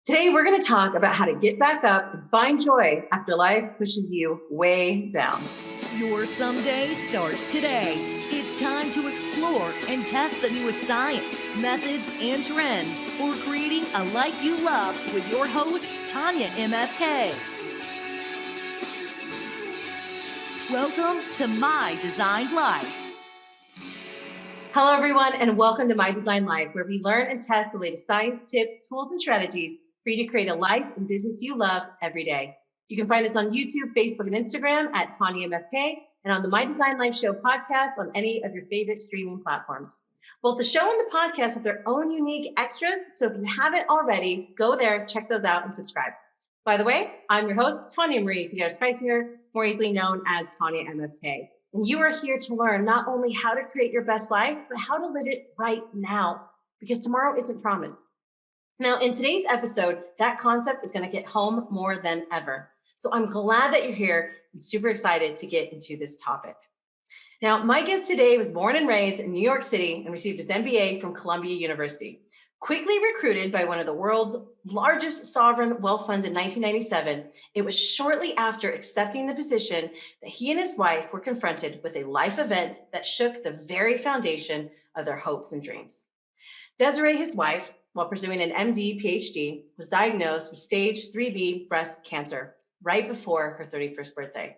Today, we're going to talk about how to get back up and find joy after life pushes you way down. Your someday starts today. It's time to explore and test the newest science, methods, and trends for creating a life you love with your host, Tanyamfk. Welcome to My Designed Life. Hello, everyone, and welcome to My Designed Life, where we learn and test the latest science, tips, tools, and strategies for you to create a life and business you love every day. You can find us on YouTube, Facebook, and Instagram at Tanyamfk, and on the My Designed Life Show podcast on any of your favorite streaming platforms. Both the show and the podcast have their own unique extras, so if you haven't already, go there, check those out, and subscribe. By the way, I'm your host, Tanya Marie Figueroa-Spicier, more easily known as Tanya MFK. And you are here to learn not only how to create your best life, but how to live it right now, because tomorrow isn't promised. Now, in today's episode, that concept is going to get home more than ever. So I'm glad that you're here and super excited to get into this topic. Now, my guest today was born and raised in New York City and received his MBA from Columbia University. Quickly recruited by one of the world's largest sovereign wealth funds in 1997, it was shortly after accepting the position that he and his wife were confronted with a life event that shook the very foundation of their hopes and dreams. Desiree, his wife, while pursuing an MD, PhD, was diagnosed with stage 3B breast cancer right before her 31st birthday.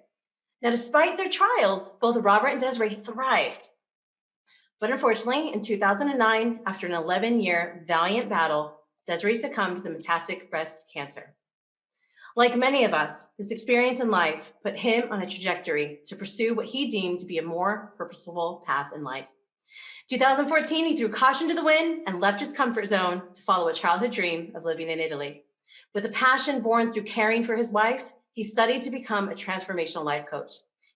Now, despite their trials, both Robert and Desiree thrived. But unfortunately, in 2009, after an 11-year valiant battle, Desiree succumbed to the metastatic breast cancer. Like many of us, this experience in life put him on a trajectory to pursue what he deemed to be a more purposeful path in life. 2014, he threw caution to the wind and left his comfort zone to follow a childhood dream of living in Italy. With a passion born through caring for his wife, he studied to become a transformational life coach.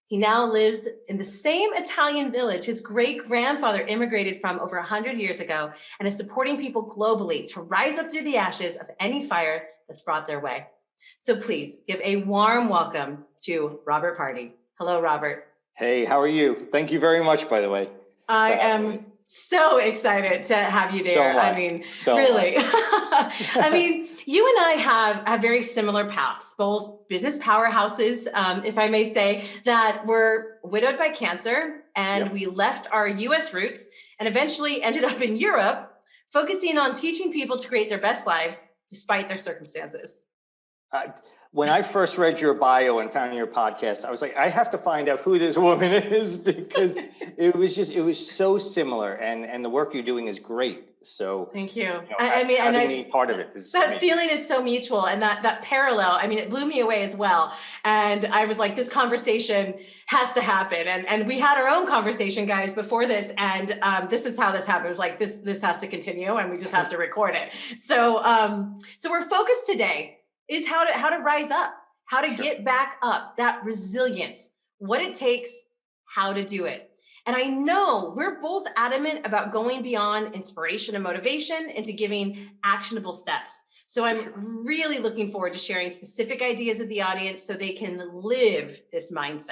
He now lives in the same Italian village his great-grandfather immigrated from over 100 years ago and is supporting people globally to rise up through the ashes of any fire that's brought their way. So please give a warm welcome to Robert Pardi. Hello, Robert. Hey, how are you? Thank you very much, by the way. I am so excited to have you there. Really. I mean, you and I have very similar paths, both business powerhouses, if I may say, that were widowed by cancer, and we left our US roots and eventually ended up in Europe, focusing on teaching people to create their best lives despite their circumstances. When I first read your bio and found your podcast, I was like, I have to find out who this woman is, because it was so similar, and the work you're doing is great. So thank you. Part of it is that feeling is so mutual, and that parallel. I mean, it blew me away as well. And I was like, this conversation has to happen. And we had our own conversation, guys, before this, and this is how this happened. It was like this has to continue, and we just have to record it. So we're focused today is how to rise up, how to get back up, that resilience, what it takes, how to do it. And I know we're both adamant about going beyond inspiration and motivation into giving actionable steps. So I'm really looking forward to sharing specific ideas with the audience so they can live this mindset,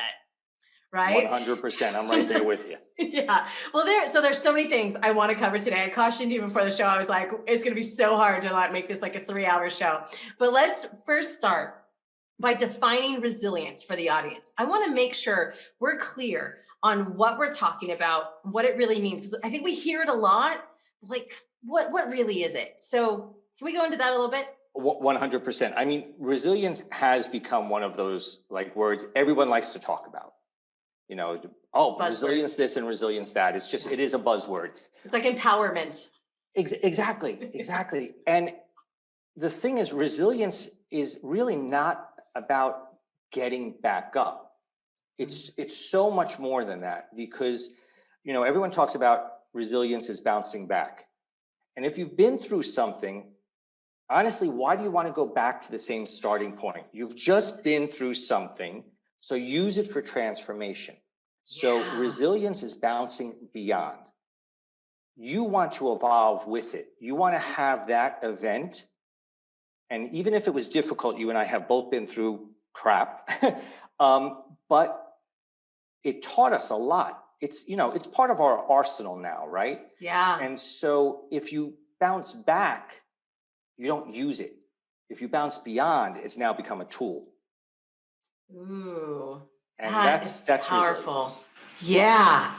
right? 100%, I'm right there with you. Yeah. Well, there's so many things I want to cover today. I cautioned you before the show. I was like, it's going to be so hard to not make this like a 3-hour show. But let's first start by defining resilience for the audience. I want to make sure we're clear on what we're talking about, what it really means, because I think we hear it a lot. Like, what really is it? So can we go into that a little bit? 100%. I mean, resilience has become one of those like words everyone likes to talk about. You know, buzzword. Resilience this and resilience that. It is a buzzword. It's like empowerment. Exactly. And the thing is, resilience is really not about getting back up. It's so much more than that, because, you know, everyone talks about resilience is bouncing back. And if you've been through something, honestly, why do you want to go back to the same starting point? You've just been through something. So use it for transformation. So resilience is bouncing beyond. You want to evolve with it. You want to have that event. And even if it was difficult, you and I have both been through crap, but it taught us a lot. It's part of our arsenal now, right? Yeah. And so if you bounce back, you don't use it. If you bounce beyond, it's now become a tool. Ooh, And that's that's powerful. resilience. Yeah.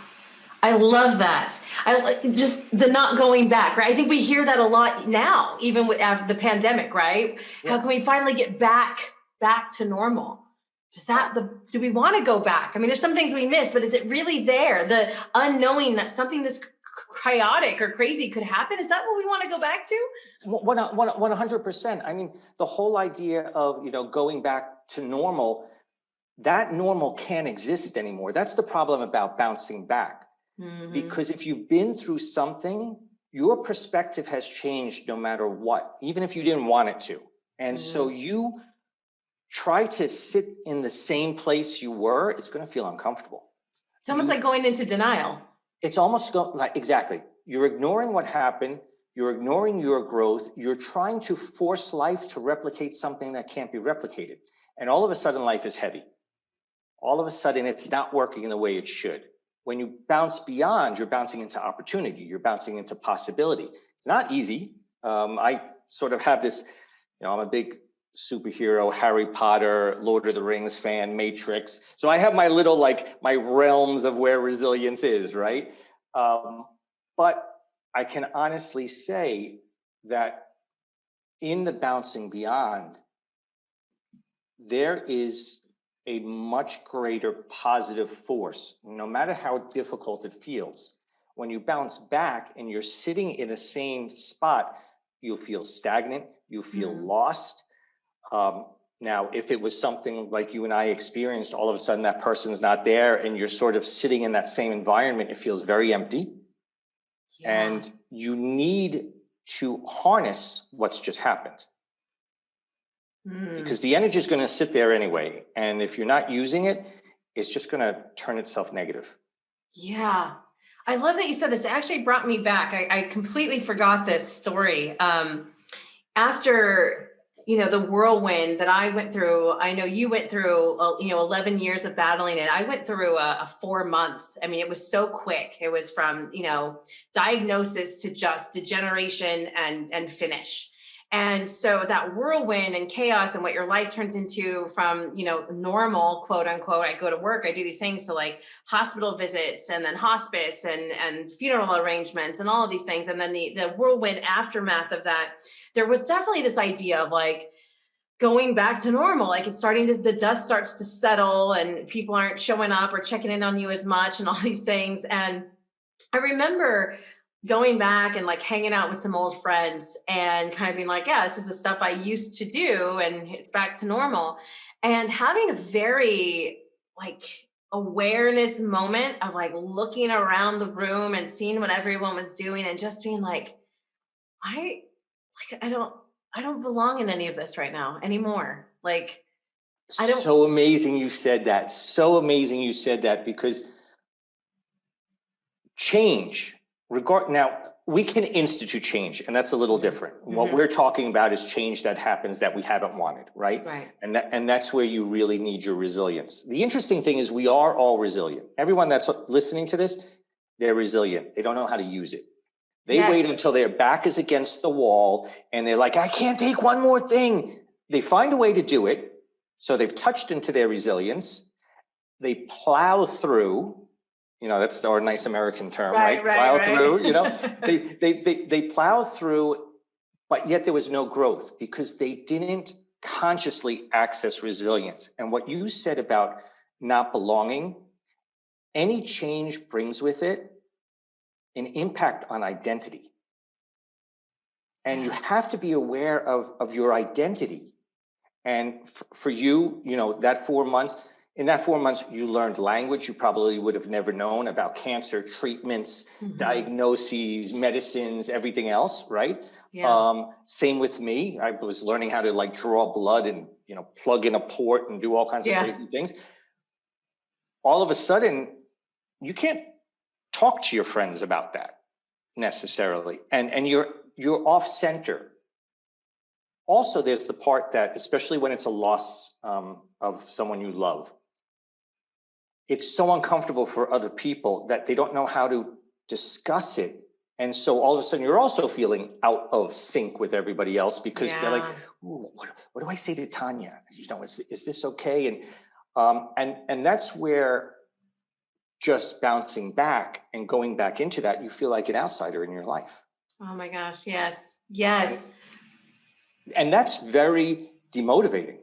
I love that. Just the not going back, right? I think we hear that a lot now, even after the pandemic, right? Yeah. How can we finally get back to normal? Do we want to go back? I mean, there's some things we miss, but is it really there? The unknowing that something this chaotic or crazy could happen. Is that what we want to go back to? 100%. I mean, the whole idea of, going back to normal, that normal can't exist anymore. That's the problem about bouncing back. Mm-hmm. Because if you've been through something, your perspective has changed no matter what, even if you didn't want it to. And so you try to sit in the same place you were, it's going to feel uncomfortable. It's almost like going into denial. It's almost like, exactly. You're ignoring what happened. You're ignoring your growth. You're trying to force life to replicate something that can't be replicated. And all of a sudden, life is heavy. All of a sudden, it's not working in the way it should. When you bounce beyond, you're bouncing into opportunity. You're bouncing into possibility. It's not easy. I sort of have this, I'm a big superhero, Harry Potter, Lord of the Rings fan, Matrix. So I have my little, my realms of where resilience is, right? But I can honestly say that in the bouncing beyond, there is a much greater positive force, no matter how difficult it feels. When you bounce back and you're sitting in the same spot, you'll feel stagnant, you feel lost. Now, if it was something like you and I experienced, all of a sudden that person's not there and you're sort of sitting in that same environment, it feels very empty. Yeah. And you need to harness what's just happened. Because the energy is going to sit there anyway. And if you're not using it, it's just going to turn itself negative. Yeah. I love that you said this. It actually brought me back. I completely forgot this story. After, the whirlwind that I went through, I know you went through, 11 years of battling it. I went through a 4 months. I mean, it was so quick. It was from, diagnosis to just degeneration and finish. And so that whirlwind and chaos and what your life turns into from, normal, quote unquote, I go to work, I do these things, to like hospital visits and then hospice and funeral arrangements and all of these things. And then the whirlwind aftermath of that, there was definitely this idea of like going back to normal. Like it's the dust starts to settle and people aren't showing up or checking in on you as much and all these things. And I remember going back and like hanging out with some old friends and kind of being like, yeah, this is the stuff I used to do and it's back to normal. And having a very awareness moment of like looking around the room and seeing what everyone was doing and just being like, I don't belong in any of this right now anymore. Like, I don't. So amazing you said that. So amazing you said that, because change, now we can institute change, and that's a little different. What we're talking about is change that happens that we haven't wanted, right? Right. And that's where you really need your resilience. The interesting thing is we are all resilient. Everyone that's listening to this, they're resilient. They don't know how to use it. They wait until their back is against the wall and they're like, I can't take one more thing. They find a way to do it. So they've touched into their resilience. They plow through. That's our nice American term, right? Plow through, they plow through, but yet there was no growth because they didn't consciously access resilience. And what you said about not belonging, any change brings with it an impact on identity. And you have to be aware of your identity. And for you, that 4 months, in that 4 months, you learned language you probably would have never known about cancer, treatments, diagnoses, medicines, everything else, right? Yeah. Same with me. I was learning how to draw blood and, plug in a port and do all kinds of crazy things. All of a sudden, you can't talk to your friends about that necessarily. And you're off center. Also, there's the part that, especially when it's a loss of someone you love, it's so uncomfortable for other people that they don't know how to discuss it And so all of a sudden you're also feeling out of sync with everybody else because they're like, ooh, what do I say to Tanya? Is this okay? And that's where just bouncing back and going back into that, you feel like an outsider in your life. Oh my gosh. Yes. Yes. And that's very demotivating,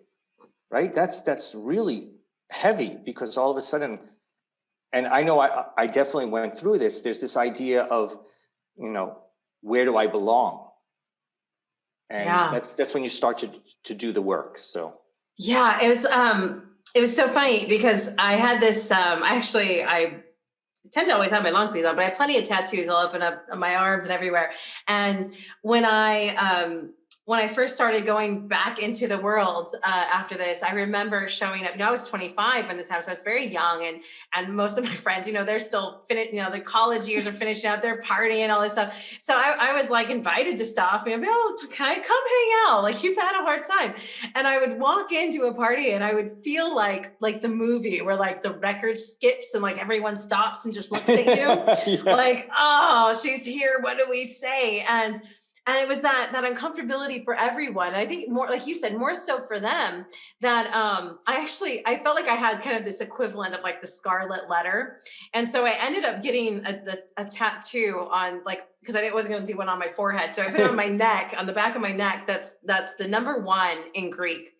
right? That's really heavy because all of a sudden, and I know I definitely went through this. There's this idea of, where do I belong? And that's when you start to do the work. So yeah, it was so funny because I had this I tend to always have my long sleeves on, but I have plenty of tattoos all up and up on my arms and everywhere. And when I first started going back into the world after this, I remember showing up. I was 25 when this happened, so I was very young, and most of my friends, they're still the college years are finishing up, they're partying and all this stuff. So I was like invited to stuff, and I'd be, oh, can I come hang out? Like, you've had a hard time. And I would walk into a party and I would feel like the movie where like the record skips and like everyone stops and just looks at you. Yeah. Like, oh, she's here. What do we say? And it was that uncomfortability for everyone. And I think more, like you said, more so for them, that I felt like I had kind of this equivalent of like the scarlet letter. And so I ended up getting a tattoo on, like, because I wasn't going to do one on my forehead. So I put it on my neck, on the back of my neck. That's the number 1 in Greek,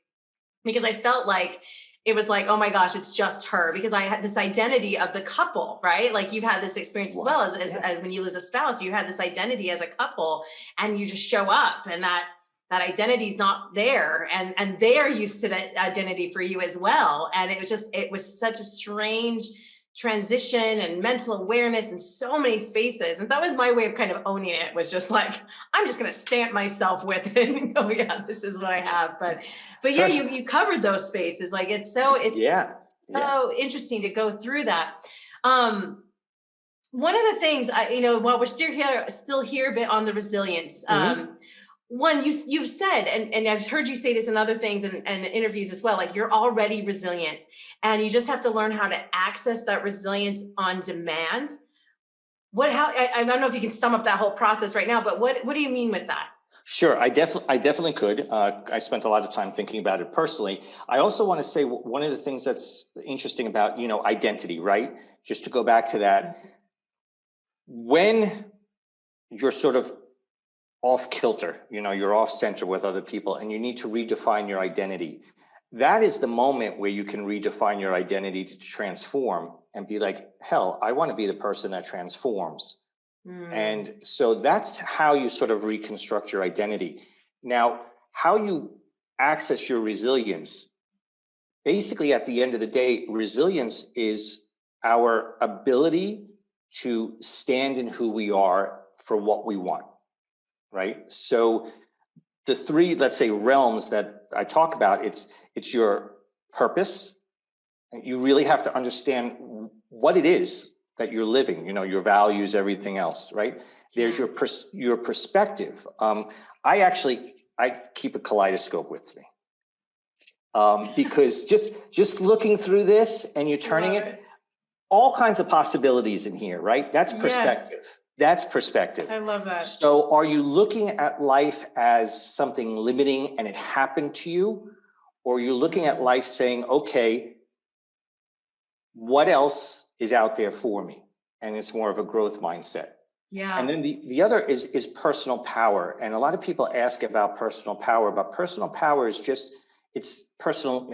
because I felt like it was like, oh my gosh, it's just her, because I had this identity of the couple, right? Like, you've had this experience as well as when you lose a spouse, you had this identity as a couple, and you just show up, and that identity is not there, and they are used to that identity for you as well. And it was such a strange transition and mental awareness in so many spaces. And that was my way of kind of owning it, was just like, I'm just going to stamp myself with it and go, yeah, this is what I have. But yeah, you covered those spaces. Like, it's so interesting to go through that. One of the things while we're still here a bit on the resilience, one, you've said, and I've heard you say this in other things and interviews as well, like, you're already resilient and you just have to learn how to access that resilience on demand. I don't know if you can sum up that whole process right now, but what do you mean with that? Sure, I definitely could. I spent a lot of time thinking about it personally. I also want to say one of the things that's interesting about, identity, right? Just to go back to that, when you're sort of off kilter, you're off center with other people, and you need to redefine your identity. That is the moment where you can redefine your identity to transform and be like, hell, I want to be the person that transforms. And so that's how you sort of reconstruct your identity. Now, how you access your resilience, basically at the end of the day, resilience is our ability to stand in who we are for what we want. Right? So the 3, let's say, realms that I talk about, it's your purpose. You really have to understand what it is that you're living, your values, everything else, right? There's your perspective. I keep a kaleidoscope with me. Because just looking through this and you're turning it, all kinds of possibilities in here, right? That's perspective. Yes. That's perspective. I love that. So are you looking at life as something limiting and it happened to you? Or you're looking at life saying, okay, what else is out there for me? And it's more of a growth mindset. Yeah. And then the other is personal power. And a lot of people ask about personal power, but personal power is it's personal.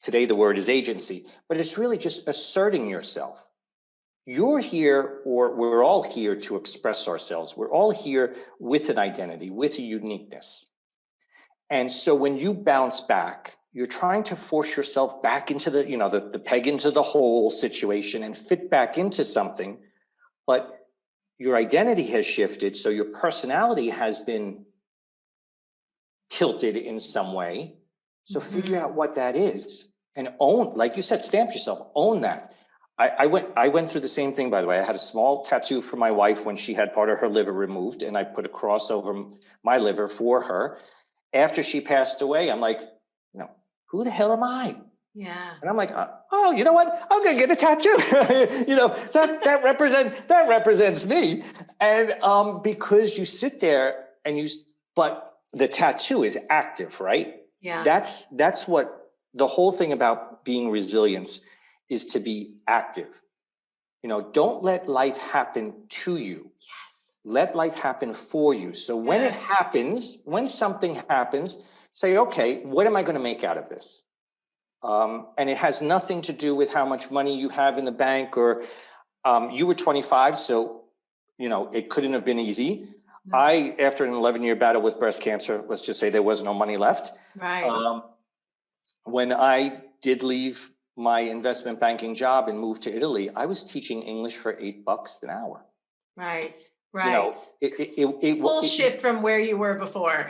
Today the word is agency, but it's really just asserting yourself. You're here, or we're all here to express ourselves. We're all here with an identity, with a uniqueness. And so when you bounce back, you're trying to force yourself back into the peg into the hole situation and fit back into something, but your identity has shifted. So your personality has been tilted in some way. So figure out what that is and own, like you said, stamp yourself, own that. I went through the same thing, by the way. I had a small tattoo for my wife when she had part of her liver removed, and I put a cross over my liver for her. After she passed away, I'm like, who the hell am I? Yeah. And I'm like, oh, you know what? I'm gonna get a tattoo. That represents me. And because you sit there and but the tattoo is active, right? Yeah. That's what the whole thing about being resilient is, to be active. Don't let life happen to you. Yes. Let life happen for you. So when it happens, when something happens, say, okay, what am I going to make out of this? And it has nothing to do with how much money you have in the bank, or you were 25, so it couldn't have been easy. No. After an 11-year battle with breast cancer, let's just say there was no money left. Right. When I did leave my investment banking job and moved to Italy, I was teaching English for $8 an hour. Right. Right. Full shift from where you were before.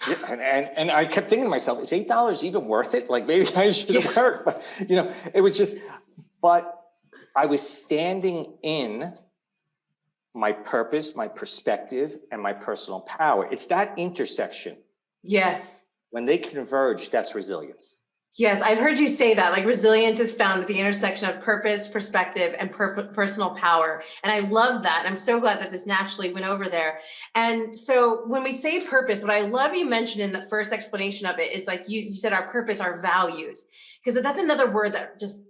Yeah, and I kept thinking to myself, is $8 even worth it? Like, maybe I should have worked, but it was just, but I was standing in my purpose, my perspective, and my personal power. It's that intersection. Yes. When they converge, that's resilience. Yes, I've heard you say that, like resilience is found at the intersection of purpose, perspective, and personal power. And I love that. I'm so glad that this naturally went over there. And so when we say purpose, what I love you mentioned in the first explanation of it is, like you said, our purpose, our values, because that's another word that just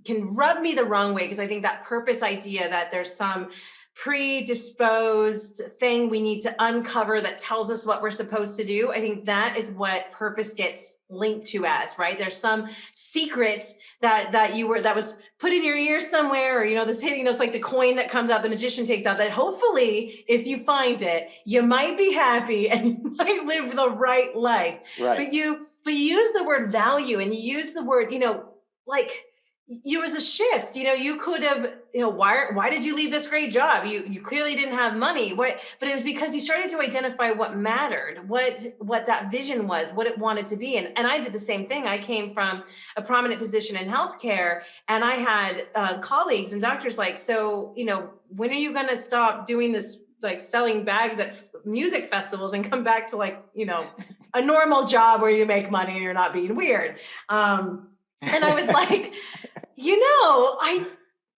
can rub me the wrong way. Because I think that purpose idea that there's some predisposed thing we need to uncover that tells us what we're supposed to do. I think that is what purpose gets linked to as, right? There's some secret that was put in your ear somewhere, or this hitting, it's like the coin that comes out, the magician takes out, that hopefully if you find it, you might be happy and you might live the right life. Right. But you use the word value, and you use the word, like, you was a shift, you could have, why did you leave this great job? You clearly didn't have money. But it was because you started to identify what mattered, what that vision was, what it wanted to be. And I did the same thing. I came from a prominent position in healthcare, and I had colleagues and doctors like, so, when are you going to stop doing this, like selling bags at music festivals, and come back to, like, a normal job where you make money and you're not being weird? And I was like,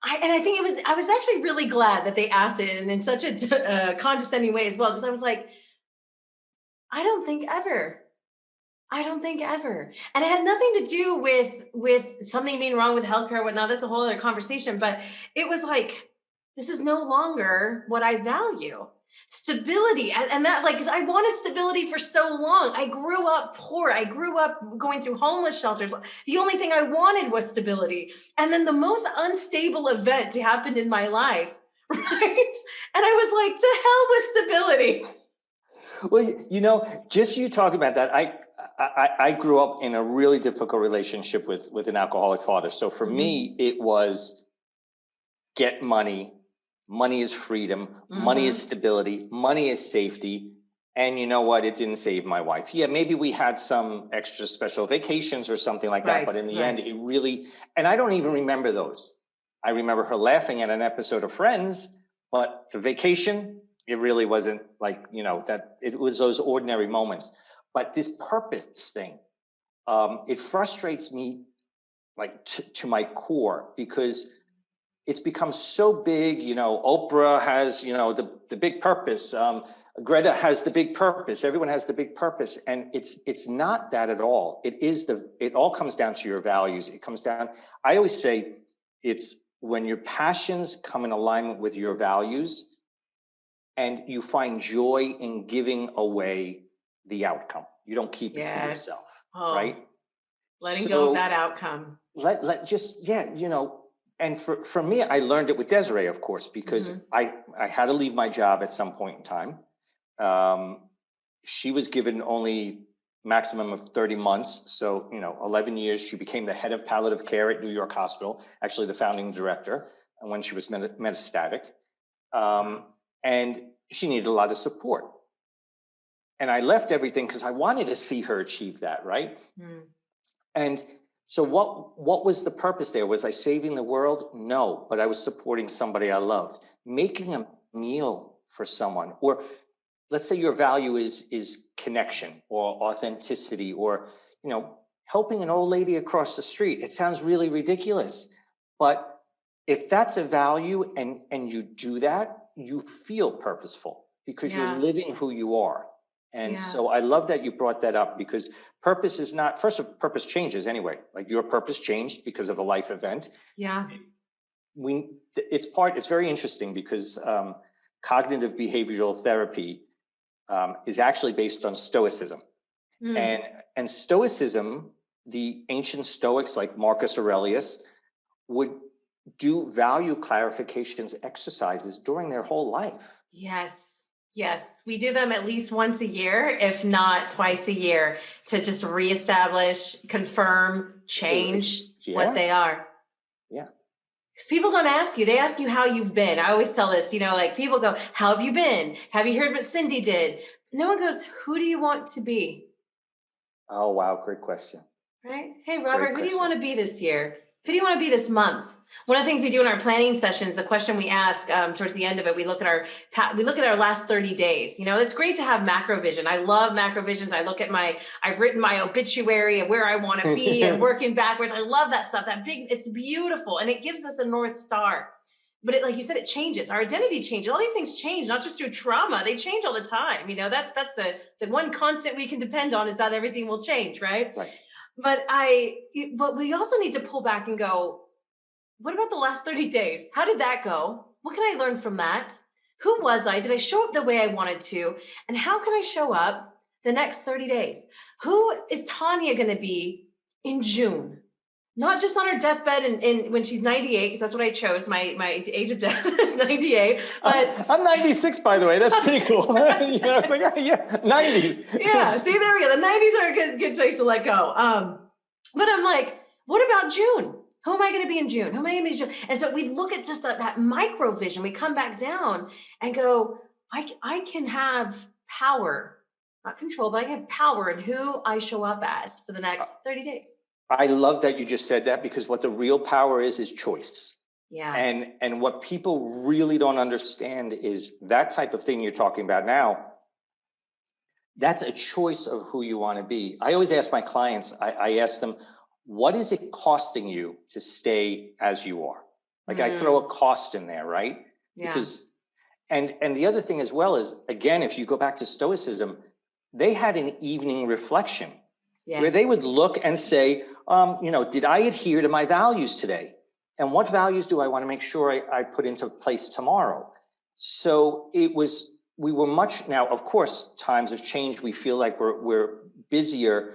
I think I was actually really glad that they asked it, and in such a condescending way as well, because I was like, I don't think ever. And it had nothing to do with something being wrong with healthcare or whatnot. That's a whole other conversation. But it was like, this is no longer what I value. Stability. And that, like, 'cause I wanted stability for so long. I grew up poor. I grew up going through homeless shelters. The only thing I wanted was stability. And then the most unstable event happened in my life, right? And I was like, to hell with stability. Well, just you talking about that, I grew up in a really difficult relationship with an alcoholic father. So for me, it was get money. Money is freedom. Money is stability. Money is safety. And you know what? It didn't save my wife. Yeah, maybe we had some extra special vacations or something like that. But in the end, it really, and I don't even remember those. I remember her laughing at an episode of Friends, but the vacation, it really wasn't like, that it was those ordinary moments. But this purpose thing, it frustrates me, like to my core, because it's become so big. Oprah has, the big purpose. Greta has the big purpose. Everyone has the big purpose. And it's not that at all. It all comes down to your values. It comes down, I always say, it's when your passions come in alignment with your values, and you find joy in giving away the outcome. You don't keep it for yourself, right? Letting go of that outcome. And for me, I learned it with Desiree, of course, because I had to leave my job at some point in time. She was given only maximum of 30 months. So, 11 years, she became the head of palliative care at New York Hospital, actually the founding director, and when she was metastatic. And she needed a lot of support. And I left everything because I wanted to see her achieve that, right? And so what was the purpose there? Was I saving the world? No, but I was supporting somebody I loved. Making a meal for someone, or let's say your value is connection or authenticity, or, helping an old lady across the street. It sounds really ridiculous, but if that's a value and you do that, you feel purposeful because you're Yeah. living who you are. And Yeah. so I love that you brought that up, because purpose is not, first of all, purpose changes anyway. Like your purpose changed because of a life event. Yeah. It's very interesting because cognitive behavioral therapy is actually based on Stoicism. And Stoicism, the ancient Stoics like Marcus Aurelius would do value clarifications exercises during their whole life. Yes. Yes. We do them at least once a year, if not twice a year, to just reestablish, confirm, change what they are. Yeah. Because people don't ask you, they ask you how you've been. I always tell this, like people go, how have you been? Have you heard what Cindy did? No one goes, who do you want to be? Oh, wow. Great question. Right? Hey, Robert, who do you want to be this year? Who do you want to be this month? One of the things we do in our planning sessions, the question we ask towards the end of it, we look at our last 30 days. It's great to have macro vision. I love macro visions. I've written my obituary and where I want to be and working backwards. I love that stuff. It's beautiful. And it gives us a North Star. But like you said, it changes. Our identity changes. All these things change, not just through trauma. They change all the time. That's the one constant we can depend on, is that everything will change, right? Right. But we also need to pull back and go, what about the last 30 days? How did that go? What can I learn from that? Who was I? Did I show up the way I wanted to? And how can I show up the next 30 days? Who is Tanya going to be in June? Not just on her deathbed and when she's 98, because that's what I chose. My age of death is 98. But I'm 96, by the way. That's pretty cool. It's like, yeah, 90s. Yeah, see, there we go. The 90s are a good place to let go. But I'm like, what about June? Who am I going to be in June? Who am I going to be in June? And so we look at just that micro vision. We come back down and go, I can have power, not control, but I can have power in who I show up as for the next 30 days. I love that you just said that, because what the real power is choice. Yeah. And what people really don't understand is that type of thing you're talking about now, that's a choice of who you want to be. I always ask my clients, I ask them, what is it costing you to stay as you are? Like I throw a cost in there, right? Yeah. Because, and the other thing as well is, again, if you go back to Stoicism, they had an evening reflection. Yes. Where they would look and say, did I adhere to my values today? And what values do I want to make sure I put into place tomorrow? So we were much, now, of course, times have changed. We feel like we're busier,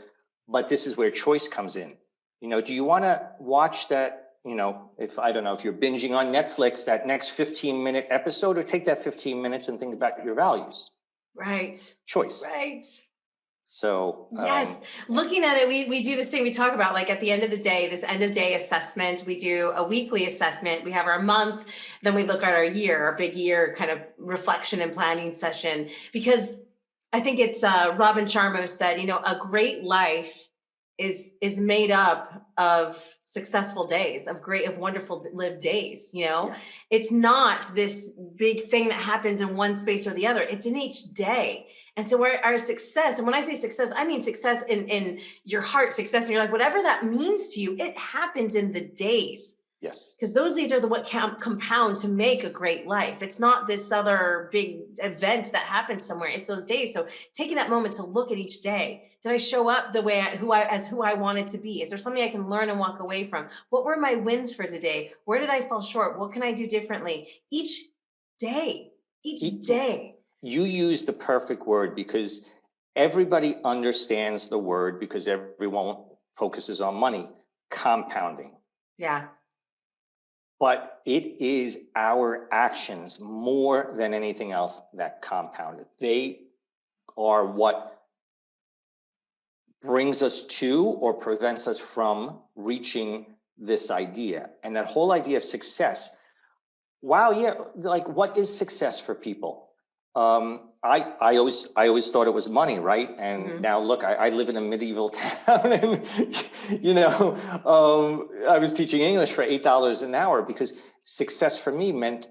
but this is where choice comes in. Do you want to watch that, if you're binging on Netflix, that next 15-minute episode, or take that 15 minutes and think about your values? Right. Choice. Right. So yes, looking at it, we do this thing we talk about, like at the end of the day, this end of day assessment. We do a weekly assessment. We have our month, then we look at our year, our big year kind of reflection and planning session. Because I think it's Robin Sharma said, a great life is made up of successful days, of wonderful lived days. Yeah. It's not this big thing that happens in one space or the other. It's in each day. And so our success, and when I say success, I mean success in your heart, success in your life, whatever that means to you, it happens in the days. Yes. Because those days are what compound to make a great life. It's not this other big event that happens somewhere. It's those days. So taking that moment to look at each day. Did I show up the way who I wanted to be? Is there something I can learn and walk away from? What were my wins for today? Where did I fall short? What can I do differently? Each day. You use the perfect word, because everybody understands the word, because everyone focuses on money, compounding. Yeah. But it is our actions more than anything else that compound it. They are what brings us to or prevents us from reaching this idea. And that whole idea of success. Wow, yeah, like what is success for people? I always thought it was money, right? And now look, I live in a medieval town, and I was teaching English for $8 an hour, because success for me meant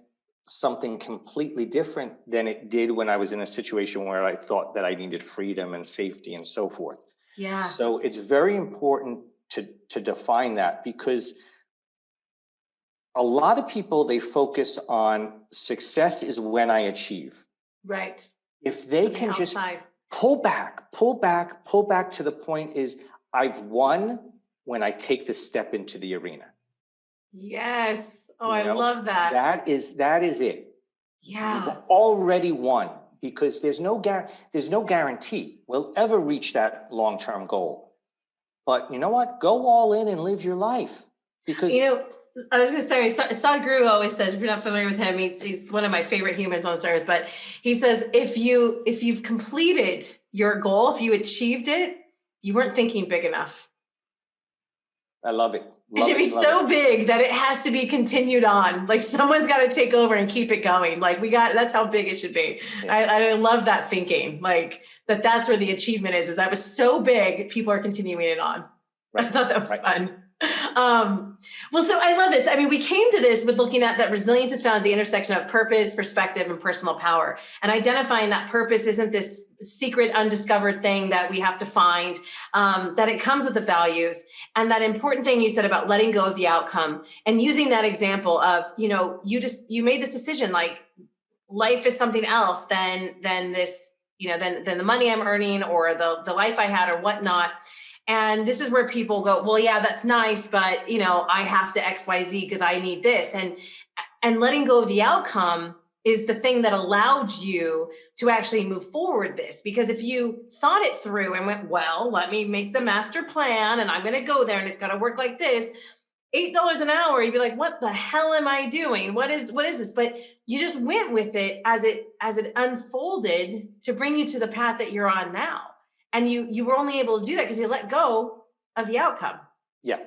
something completely different than it did when I was in a situation where I thought that I needed freedom and safety and so forth. Yeah. So it's very important to define that, because a lot of people, they focus on success is when I achieve. Right. If they Something can just outside. pull back to the point is I've won when I take the step into the arena. Yes. Oh, You I know, love that. that is it. Yeah. You've already won, because there's no guarantee we'll ever reach that long-term goal. But you know what? Go all in and live your life. Because I was going to say, Sadhguru always says, if you're not familiar with him, he's one of my favorite humans on this earth, but he says, if you've completed your goal, if you achieved it, you weren't thinking big enough. I love it. It should be so big that it has to be continued on. Like someone's got to take over and keep it going. Like that's how big it should be. Yeah. I love that thinking, like that's where the achievement is that was so big, people are continuing it on. Right. I thought that was fun. Well, so I love this. I mean, we came to this with looking at that resilience is found at the intersection of purpose, perspective, and personal power, and identifying that purpose isn't this secret, undiscovered thing that we have to find, that it comes with the values, and that important thing you said about letting go of the outcome and using that example of, you made this decision, like life is something else than this, than the money I'm earning or the life I had or whatnot. And this is where people go, well, yeah, that's nice, but I have to X, Y, Z because I need this. And letting go of the outcome is the thing that allowed you to actually move forward this. Because if you thought it through and went, well, let me make the master plan and I'm going to go there and it's got to work like this, $8 an hour, you'd be like, what the hell am I doing? What is this? But you just went with it as it unfolded to bring you to the path that you're on now. And you were only able to do that because you let go of the outcome. Yeah,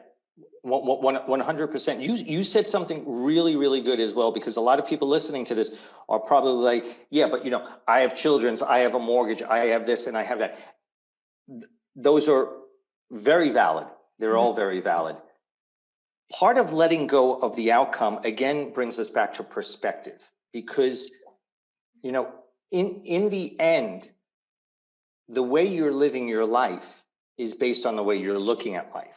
100%. You said something really, really good as well, because a lot of people listening to this are probably like, yeah, but I have children, I have a mortgage, I have this and I have that. Those are very valid. They're all very valid. Part of letting go of the outcome, again, brings us back to perspective, because, in the end, the way you're living your life is based on the way you're looking at life.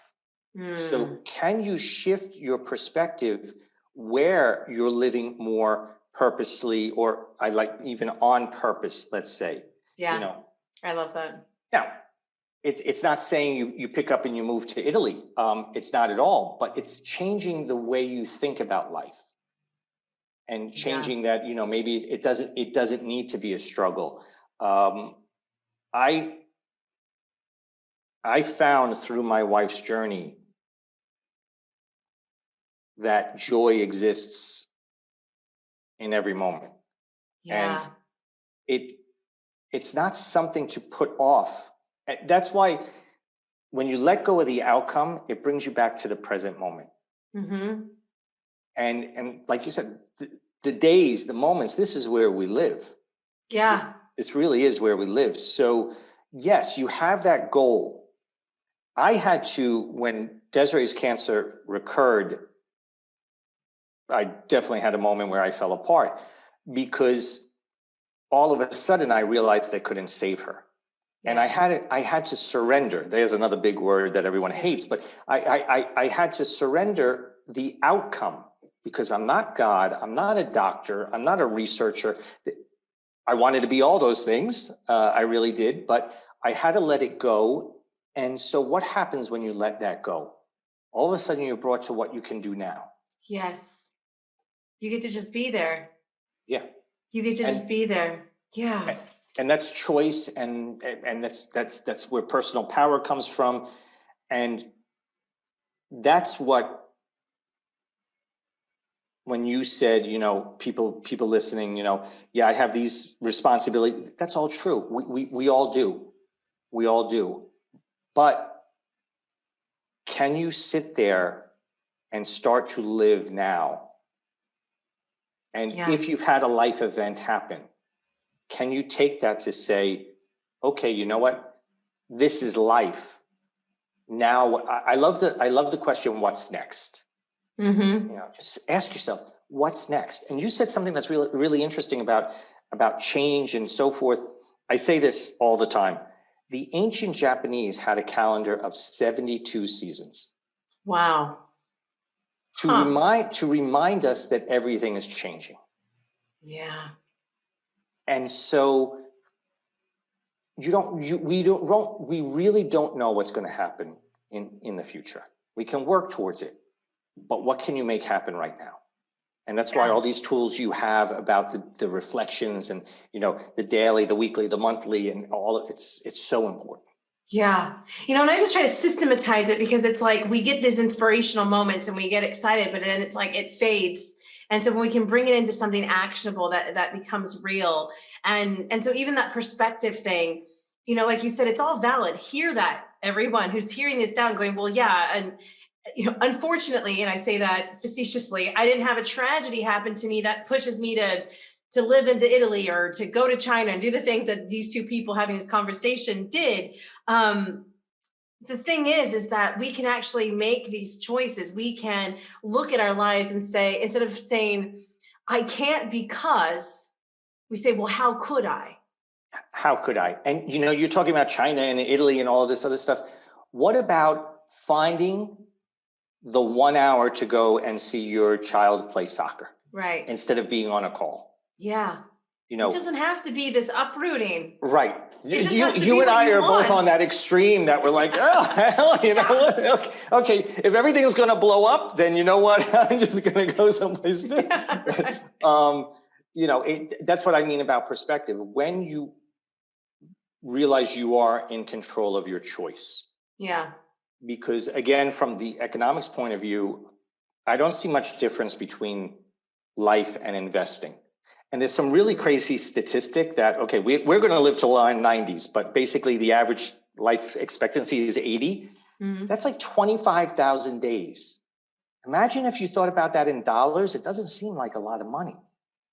So can you shift your perspective where you're living more purposely, or I like even on purpose, let's say? Yeah, I love that. Now, it's not saying you pick up and you move to Italy. It's not at all, but it's changing the way you think about life and changing that, maybe it doesn't need to be a struggle. I found through my wife's journey that joy exists in every moment. Yeah. And it's not something to put off. That's why when you let go of the outcome, it brings you back to the present moment. Mm-hmm. And like you said, the days, the moments, this is where we live. Yeah. This really is where we live. So yes, you have that goal. I had to, when Desiree's cancer recurred, I definitely had a moment where I fell apart, because all of a sudden I realized I couldn't save her. Yeah. And I had to surrender. There's another big word that everyone hates, but I had to surrender the outcome, because I'm not God, I'm not a doctor, I'm not a researcher. I wanted to be all those things, I really did, but I had to let it go. And so what happens when you let that go? All of a sudden you're brought to what you can do now. Yes. You get to just be there. Yeah. You get to just be there. Yeah. And that's choice, and that's where personal power comes from. And that's what, when you said, people listening, yeah, I have these responsibilities. That's all true. We all do. We all do. But can you sit there and start to live now? And if you've had a life event happen, can you take that to say, okay, you know what? This is life. Now, I love the question, what's next? Mm-hmm. Just ask yourself, what's next? And you said something that's really, really interesting about change and so forth. I say this all the time. The ancient Japanese had a calendar of 72 seasons. Wow. To remind us that everything is changing. Yeah. And so we really don't know what's going to happen in the future. We can work towards it, but what can you make happen right now? And that's why all these tools you have about the reflections and, the daily, the weekly, the monthly, and all of it's so important. Yeah. And I just try to systematize it, because it's like we get these inspirational moments and we get excited, but then it's like it fades. And so when we can bring it into something actionable, that becomes real. And so even that perspective thing, like you said, it's all valid. Hear that, everyone who's hearing this down going, well, yeah. And, unfortunately, and I say that facetiously, I didn't have a tragedy happen to me that pushes me to live into Italy or to go to China and do the things that these two people having this conversation did. The thing is that we can actually make these choices. We can look at our lives and say, instead of saying, I can't because, we say, well, how could I? How could I? And, you're talking about China and Italy and all of this other stuff. What about finding the 1 hour to go and see your child play soccer? Right. Instead of being on a call. Yeah. It doesn't have to be this uprooting. Right. You and I are both on that extreme that we're like, oh, hell, okay, if everything's going to blow up, then you know what? I'm just going to go someplace new. Yeah, right. That's what I mean about perspective. When you realize you are in control of your choice. Yeah. Because again, from the economics point of view, I don't see much difference between life and investing. And there's some really crazy statistic that, okay, we're going to live till our 90s, but basically the average life expectancy is 80. Mm-hmm. That's like 25,000 days. Imagine if you thought about that in dollars, it doesn't seem like a lot of money.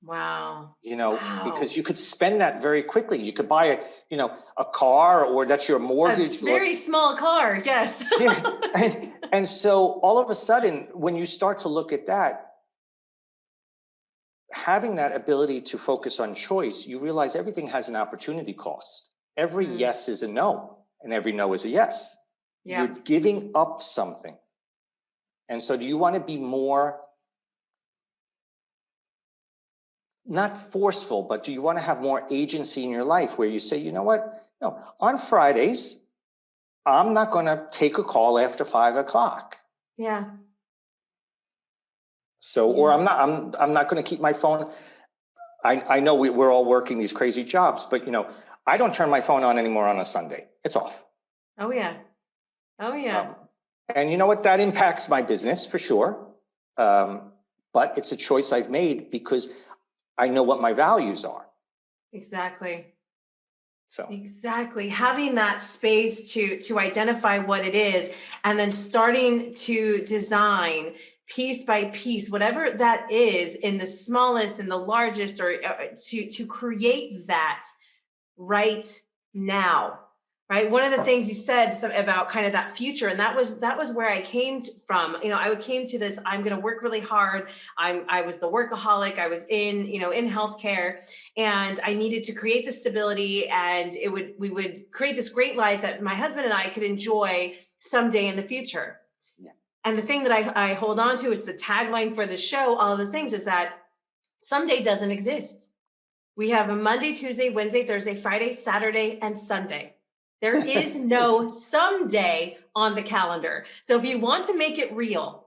Wow. Because you could spend that very quickly. You could buy a car, or that's your mortgage. A very small car. Yes. Yeah. And so all of a sudden, when you start to look at that, having that ability to focus on choice, you realize everything has an opportunity cost. Every yes is a no, and every no is a yes. Yeah. You're giving up something. And so do you want to be more, not forceful, but do you want to have more agency in your life where you say, you know what? No, on Fridays, I'm not going to take a call after 5 o'clock. Yeah. So, or I'm not going to keep my phone. I know we're all working these crazy jobs, but I don't turn my phone on anymore on a Sunday. It's off. Oh yeah. Oh yeah. And you know what? That impacts my business for sure. But it's a choice I've made because I know what my values are. Exactly. So exactly, having that space to identify what it is, and then starting to design piece by piece, whatever that is, in the smallest and the largest, or to create that right now. Right. One of the things you said about kind of that future, and that was where I came from. I came to this, I'm going to work really hard. I was the workaholic. I was in healthcare, and I needed to create the stability, and we would create this great life that my husband and I could enjoy someday in the future. Yeah. And the thing that I hold on to, it's the tagline for the show, all of those things, is that someday doesn't exist. We have a Monday, Tuesday, Wednesday, Thursday, Friday, Saturday, and Sunday. There is no someday on the calendar. So if you want to make it real,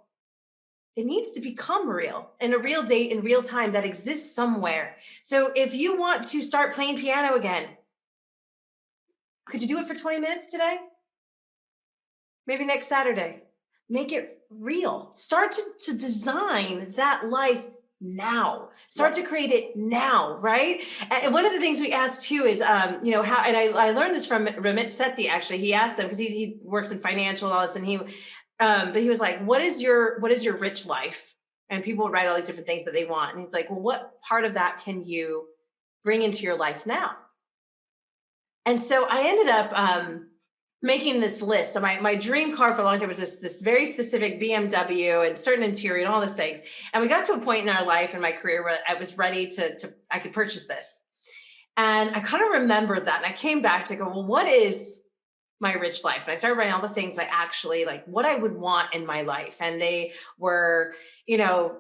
it needs to become real, and a real date in real time that exists somewhere. So if you want to start playing piano again, could you do it for 20 minutes today? Maybe next Saturday. Make it real. Start to design that life now. Start to create it now, right? And one of the things we asked too is, how, and I learned this from Ramit Sethi, actually. He asked them, because he works in financial and all this, and but he was like, what is your rich life? And people would write all these different things that they want. And he's like, well, what part of that can you bring into your life now? And so I ended up, making this list. So my dream car for a long time was this very specific BMW and certain interior and all these things. And we got to a point in our life and my career where I was ready I could purchase this. And I kind of remembered that. And I came back to go, well, what is my rich life? And I started writing all the things I actually like, what I would want in my life. And they were, you know,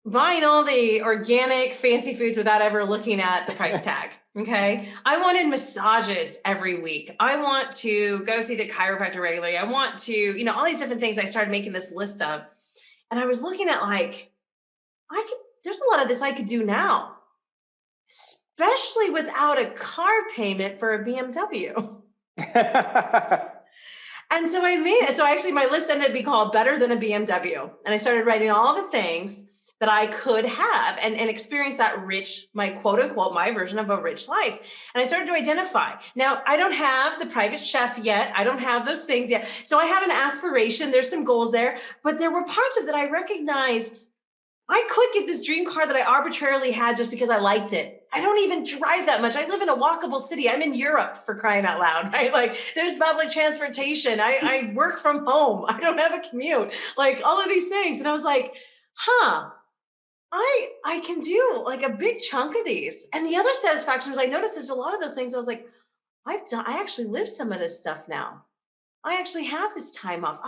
buying all the organic fancy foods without ever looking at the price tag. Okay. I wanted massages every week. I want to go see the chiropractor regularly. I want to, you know, all these different things I started making this list of. And I was looking at like, there's a lot of this I could do now, especially without a car payment for a BMW. And so I made it. So actually my list ended up being called Better Than a BMW. And I started writing all the things that I could have and experience that rich, my quote unquote, my version of a rich life. And I started to identify. Now, I don't have the private chef yet. I don't have those things yet. So I have an aspiration. There's some goals there, but there were parts of that I recognized I could get this dream car that I arbitrarily had just because I liked it. I don't even drive that much. I live in a walkable city. I'm in Europe, for crying out loud, right? Like there's public transportation. I work from home. I don't have a commute, like all of these things. And I was like, I can do like a big chunk of these. And the other satisfaction was I noticed there's a lot of those things. I was like, I actually live some of this stuff now. I actually have this time off.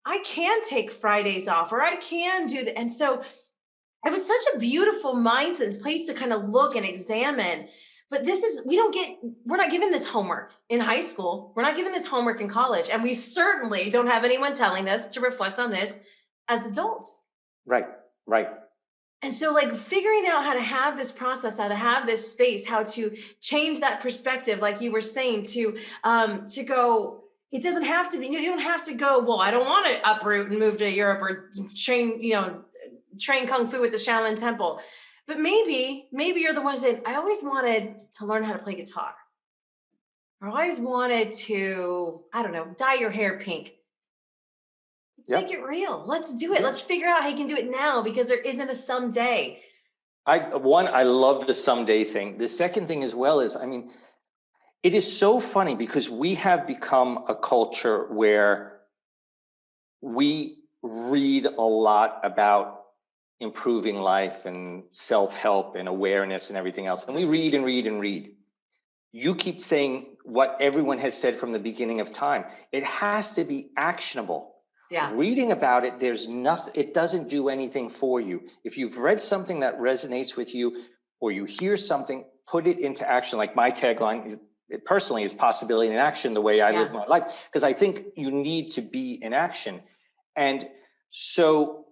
I can take Fridays off, or I can do that. And so it was such a beautiful mindset place to kind of look and examine. But we're not given this homework in high school. We're not given this homework in college. And we certainly don't have anyone telling us to reflect on this as adults. Right, right. And so like figuring out how to have this process, how to have this space, how to change that perspective, like you were saying, to go, it doesn't have to be, you don't have to go, well, I don't want to uproot and move to Europe or train Kung Fu at the Shaolin Temple. But maybe you're the one saying, I always wanted to learn how to play guitar. I always wanted to, I don't know, dye your hair pink. Let's make it real. Let's do it. Let's figure out how you can do it now, because there isn't a someday. I love the someday thing. The second thing as well is, I mean, it is so funny because we have become a culture where we read a lot about improving life and self-help and awareness and everything else. And we read and read and read. You keep saying what everyone has said from the beginning of time. It has to be actionable. Yeah. Reading about it, there's nothing, it doesn't do anything for you. If you've read something that resonates with you, or you hear something, put it into action. Like my tagline, it personally is possibility in action, the way I live my life, because I think you need to be in action. And so,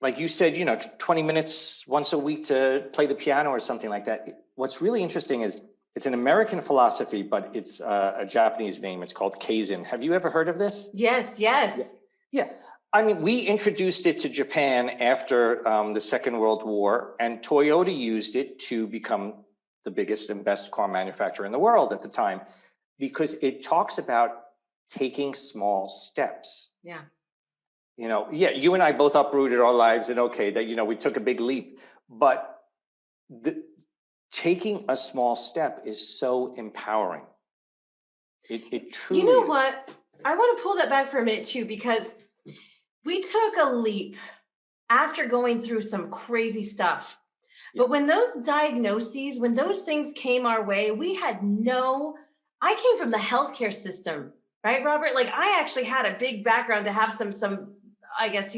like you said, 20 minutes once a week to play the piano or something like that. What's really interesting is it's an American philosophy, but it's a Japanese name. It's called Kaizen. Have you ever heard of this? Yes. Yeah. I mean, we introduced it to Japan after the Second World War, and Toyota used it to become the biggest and best car manufacturer in the world at the time, because it talks about taking small steps. Yeah. You and I both uprooted our lives, and that, we took a big leap, but taking a small step is so empowering. It truly. You know what? I want to pull that back for a minute too, because we took a leap after going through some crazy stuff. But when those diagnoses, when those things came our way, I came from the healthcare system, right, Robert? Like I actually had a big background to have some, I guess,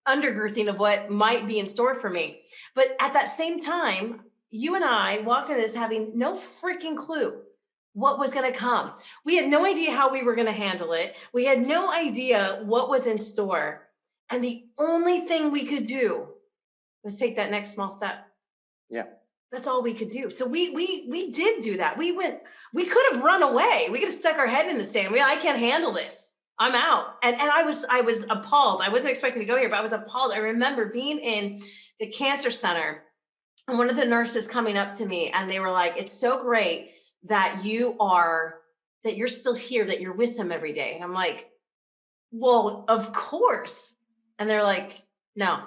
undergirthing of what might be in store for me. But at that same time, you and I walked into this having no freaking clue what was going to come. We had no idea how we were going to handle it. We had no idea what was in store. And the only thing we could do was take that next small step. Yeah. That's all we could do. So we did do that. We could have run away. We could have stuck our head in the sand. I can't handle this. I'm out. And I was appalled. I wasn't expecting to go here, but I was appalled. I remember being in the cancer center, and one of the nurses coming up to me, and they were like, it's so great that you're still here, that you're with him every day. And I'm like, well, of course. And they're like, no.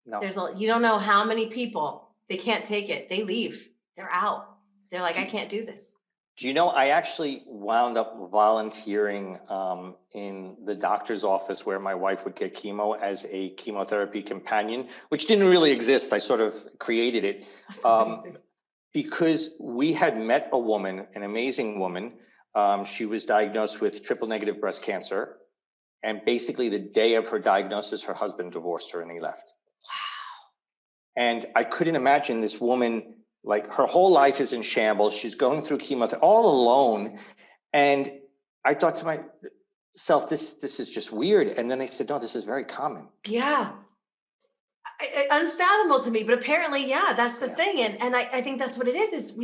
You don't know how many people, they can't take it. They leave. They're out. They're like, I can't do this. Do you know, I actually wound up volunteering in the doctor's office where my wife would get chemo as a chemotherapy companion, which didn't really exist. I sort of created it. because we had met a woman, an amazing woman. She was diagnosed with triple negative breast cancer. And basically the day of her diagnosis, her husband divorced her and he left. Wow. And I couldn't imagine this woman, like her whole life is in shambles. She's going through chemotherapy all alone. And I thought to myself, this is just weird. And then they said, no, this is very common. Yeah. Unfathomable to me, but apparently, yeah, that's the thing. And I think that's what it is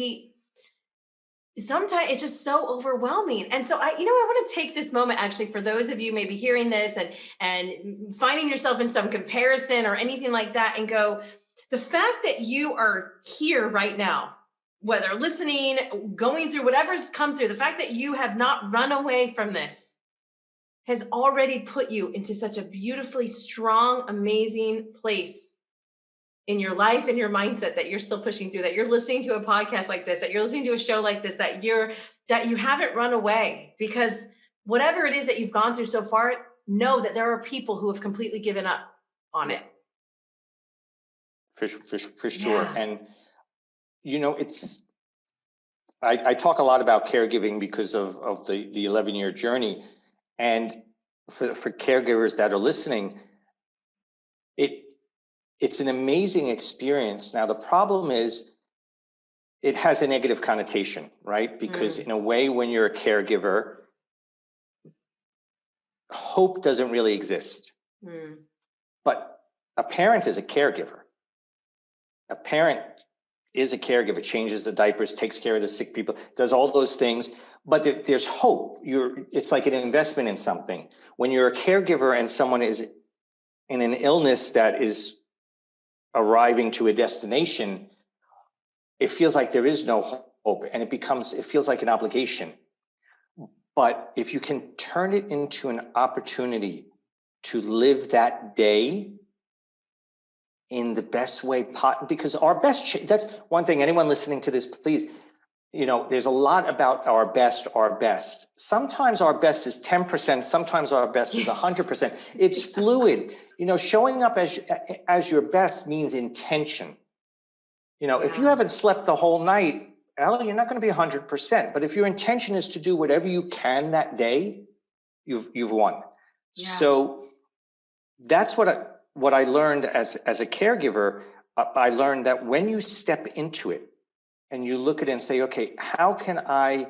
sometimes it's just so overwhelming. And so I want to take this moment actually for those of you maybe hearing this and finding yourself in some comparison or anything like that and go, the fact that you are here right now, whether listening, going through whatever's come through, the fact that you have not run away from this has already put you into such a beautifully strong, amazing place in your life and your mindset that you're still pushing through, that you're listening to a podcast like this, that you're listening to a show like this, that you haven't run away, because whatever it is that you've gone through so far, know that there are people who have completely given up on it. For sure. Yeah. And, I talk a lot about caregiving because of the 11-year journey. And for caregivers that are listening, it's an amazing experience. Now, the problem is it has a negative connotation, right? Because in a way, when you're a caregiver, hope doesn't really exist. But a parent is a caregiver. A parent is a caregiver, changes the diapers, takes care of the sick people, does all those things. But there's hope. It's like an investment in something. When you're a caregiver and someone is in an illness that is arriving to a destination, it feels like there is no hope, and it feels like an obligation. But if you can turn it into an opportunity to live that day in the best way possible, because our best, that's one thing, anyone listening to this, please, there's a lot about our best. Sometimes our best is 10%, sometimes our best is 100%. It's fluid. Showing up as your best means intention. If you haven't slept the whole night, you're not going to be 100%. But if your intention is to do whatever you can that day, you've won. Yeah. So that's what I learned as a caregiver. I learned that when you step into it and you look at it and say, okay, how can I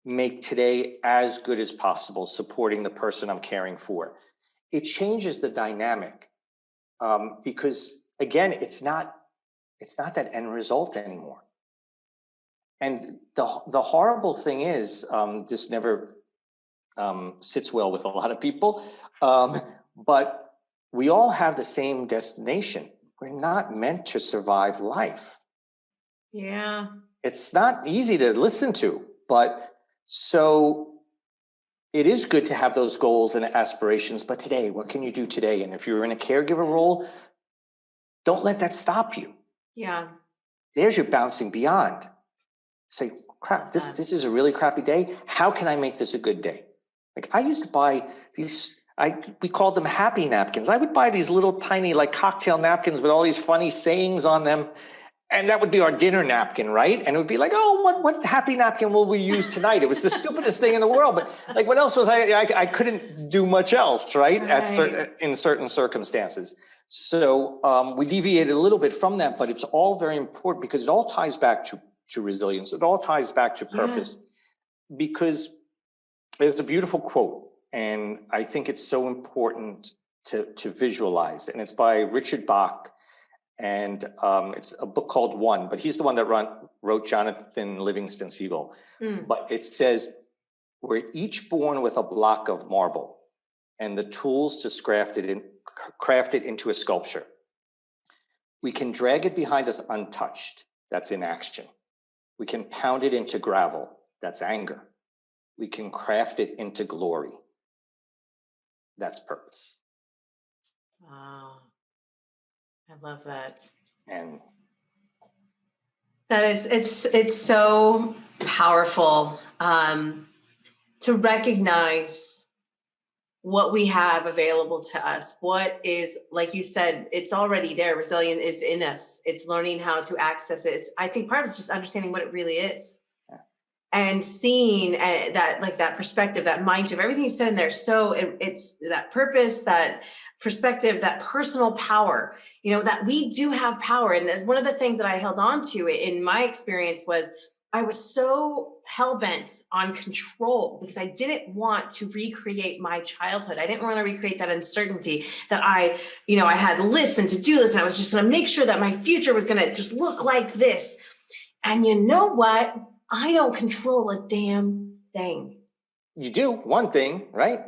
make today as good as possible, supporting the person I'm caring for? It changes the dynamic, because again, it's not that end result anymore. And the horrible thing is, this never sits well with a lot of people, but we all have the same destination. We're not meant to survive life. Yeah. It's not easy to listen to, but so it is good to have those goals and aspirations. But today, what can you do today? And if you're in a caregiver role, don't let that stop you. Yeah. There's your bouncing beyond. Say, crap, this is a really crappy day. How can I make this a good day? Like I used to buy these, we called them happy napkins. I would buy these little tiny like cocktail napkins with all these funny sayings on them. And that would be our dinner napkin, right? And it would be like, oh, what happy napkin will we use tonight? It was the stupidest thing in the world. But like, what else was I couldn't do much else, right? In certain circumstances. So we deviated a little bit from that, but it's all very important because it all ties back to resilience. It all ties back to purpose. Yeah. Because there's a beautiful quote, and I think it's so important to visualize. And it's by Richard Bach. And it's a book called One, but he's the one that wrote Jonathan Livingston Seagull. But it says, we're each born with a block of marble and the tools to craft it into a sculpture. We can drag it behind us untouched. That's inaction. We can pound it into gravel. That's anger. We can craft it into glory. That's purpose. Wow. I love that. And that is, it's so powerful to recognize what we have available to us. What is, like you said, it's already there. Resilience is in us. It's learning how to access it. I think part of it's just understanding what it really is and seeing that, like that perspective, that mind shift, everything you said in there. So it's that purpose, that perspective, that personal power, that we do have power. And one of the things that I held on to in my experience was I was so hell-bent on control because I didn't want to recreate my childhood. I didn't want to recreate that uncertainty that I had lists and to-do lists. And I was just going to make sure that my future was going to just look like this. And you know what? I don't control a damn thing. You do one thing, right?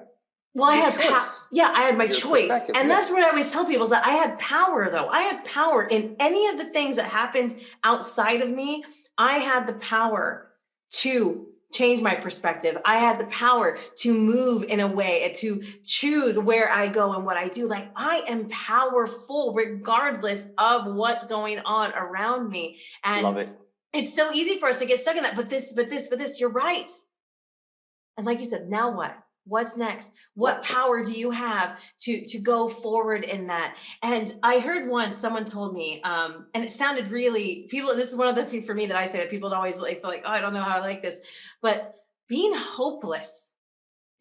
Well, I had I had my choice. And that's what I always tell people is that I had power though. I had power in any of the things that happened outside of me. I had the power to change my perspective. I had the power to move in a way, to choose where I go and what I do. Like I am powerful regardless of what's going on around me. And love it. It's so easy for us to get stuck in that, but this, you're right. And like you said, now what? What's next? What power do you have to go forward in that? And I heard once someone told me, and it sounded really, this is one of the things for me that I say that people always feel like, oh, I don't know how I like this, but being hopeless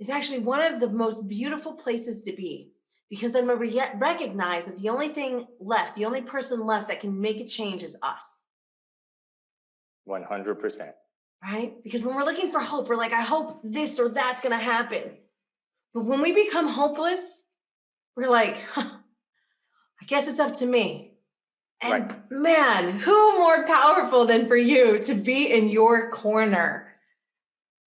is actually one of the most beautiful places to be, because then we recognize that the only person left that can make a change is us. 100%. Right? Because when we're looking for hope, we're like, I hope this or that's going to happen. But when we become hopeless, we're like, I guess it's up to me. And man, who more powerful than for you to be in your corner?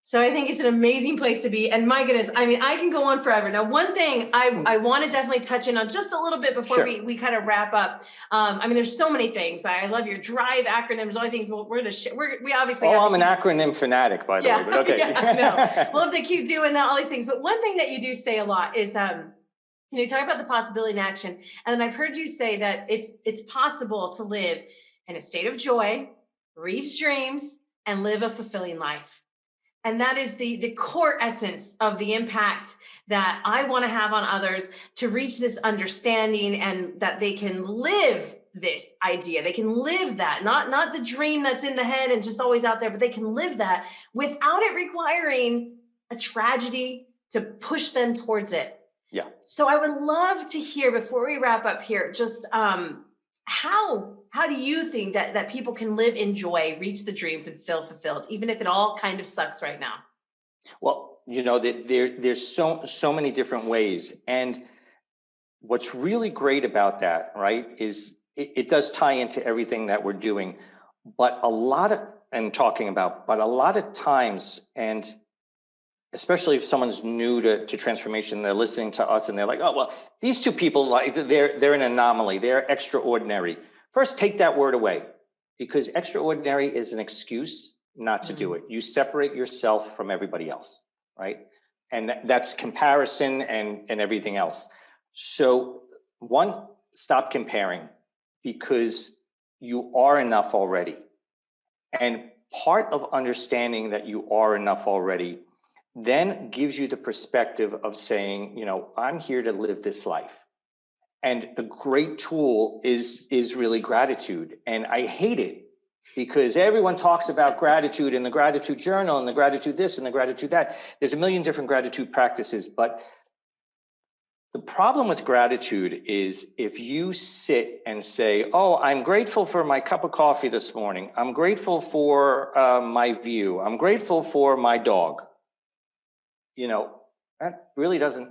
So I think it's an amazing place to be. And my goodness, I mean, I can go on forever. Now, one thing I want to definitely touch in on just a little bit before we kind of wrap up. I mean, there's so many things. I love your DRIVE acronyms, all the things we're going to share. We obviously I'm an acronym fanatic, by the way, but okay. We'll have to keep doing that, all these things. But one thing that you do say a lot is, you talk about the possibility in action. And then I've heard you say that it's possible to live in a state of joy, reach dreams, and live a fulfilling life. And that is the core essence of the impact that I want to have on others, to reach this understanding and that they can live this idea. They can live that, not the dream that's in the head and just always out there, but they can live that without it requiring a tragedy to push them towards it. Yeah. So I would love to hear, before we wrap up here, just how do you think that people can live in joy, reach the dreams, and feel fulfilled, even if it all kind of sucks right now? Well, there's so many different ways. And what's really great about that, right, is it does tie into everything that we're doing. But a lot of times, and especially if someone's new to transformation, they're listening to us and they're like, oh, well, these two people, like they're an anomaly, they're extraordinary. First, take that word away, because extraordinary is an excuse not to do it. You separate yourself from everybody else, right? And that's comparison and everything else. So one, stop comparing, because you are enough already. And part of understanding that you are enough already then gives you the perspective of saying, I'm here to live this life. And a great tool is really gratitude. And I hate it, because everyone talks about gratitude and the gratitude journal and the gratitude this and the gratitude that. There's a million different gratitude practices. But the problem with gratitude is if you sit and say, oh, I'm grateful for my cup of coffee this morning. I'm grateful for my view. I'm grateful for my dog. That really doesn't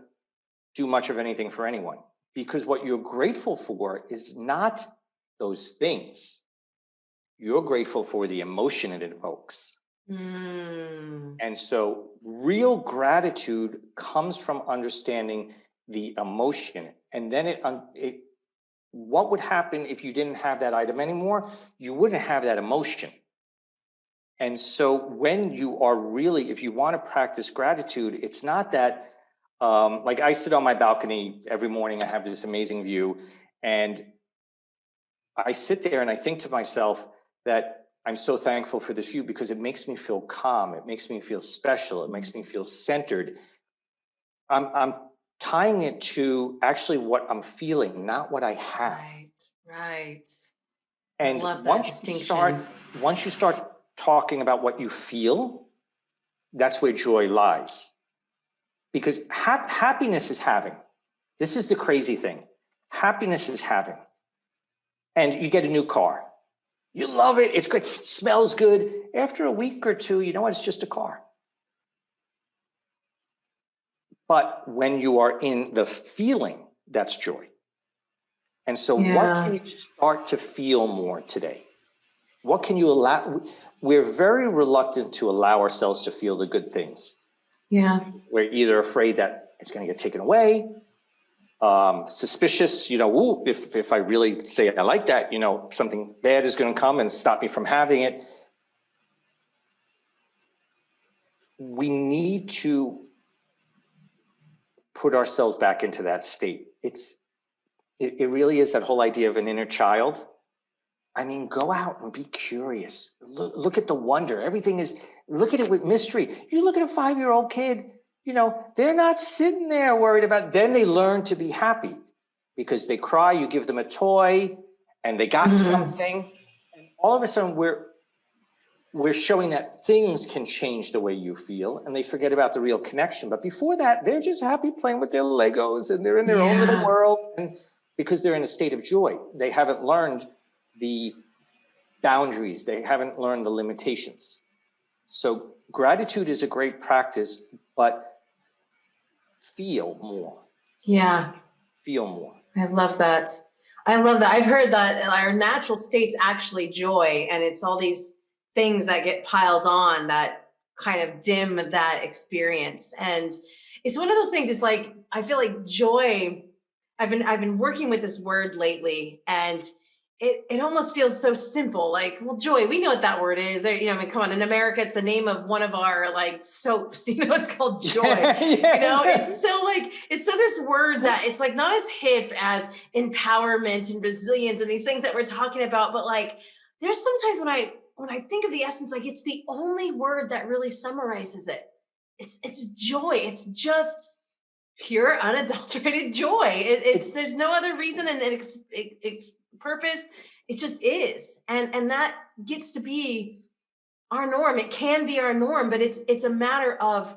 do much of anything for anyone. Because what you're grateful for is not those things. You're grateful for the emotion it evokes. And so real gratitude comes from understanding the emotion. And then what would happen if you didn't have that item anymore? You wouldn't have that emotion. And so when you are really, if you want to practice gratitude, it's not that, like I sit on my balcony every morning, I have this amazing view, and I sit there and I think to myself that I'm so thankful for this view, because it makes me feel calm. It makes me feel special. It makes me feel centered. I'm tying it to actually what I'm feeling, not what I have. Right. And I love that distinction. Once you start talking about what you feel, that's where joy lies. Because happiness is having. This is the crazy thing. Happiness is having. And you get a new car. You love it. It's great. It smells good. After a week or two, you know what? It's just a car. But when you are in the feeling, that's joy. And so what can you start to feel more today? What can you allow? We're very reluctant to allow ourselves to feel the good things. Yeah. We're either afraid that it's going to get taken away, suspicious, ooh, if I really say I like that, something bad is going to come and stop me from having it. We need to put ourselves back into that state. It really is that whole idea of an inner child. I mean, go out and be curious. Look at the wonder. Look at it with mystery. You look at a 5-year-old kid, they're not sitting there worried about, then they learn to be happy because they cry, you give them a toy and they got something. And all of a sudden we're showing that things can change the way you feel and they forget about the real connection. But before that, they're just happy playing with their Legos and they're in their own little world. And because they're in a state of joy, they haven't learned the boundaries. They haven't learned the limitations. So gratitude is a great practice, but feel more. Yeah. Feel more. I love that. I've heard that our natural state's actually joy, and it's all these things that get piled on that kind of dim that experience. And it's one of those things, it's like, I feel like joy, I've been working with this word lately, and it almost feels so simple. Like, well, joy, we know what that word is. There, I mean, come on, in America, it's the name of one of our like soaps. It's called joy. It's so this word that it's like not as hip as empowerment and resilience and these things that we're talking about. But like, there's sometimes when I think of the essence, like it's the only word that really summarizes it. It's joy. It's just pure unadulterated joy. There's no other reason, and it's purpose. It just is, and that gets to be our norm. It can be our norm, but it's a matter of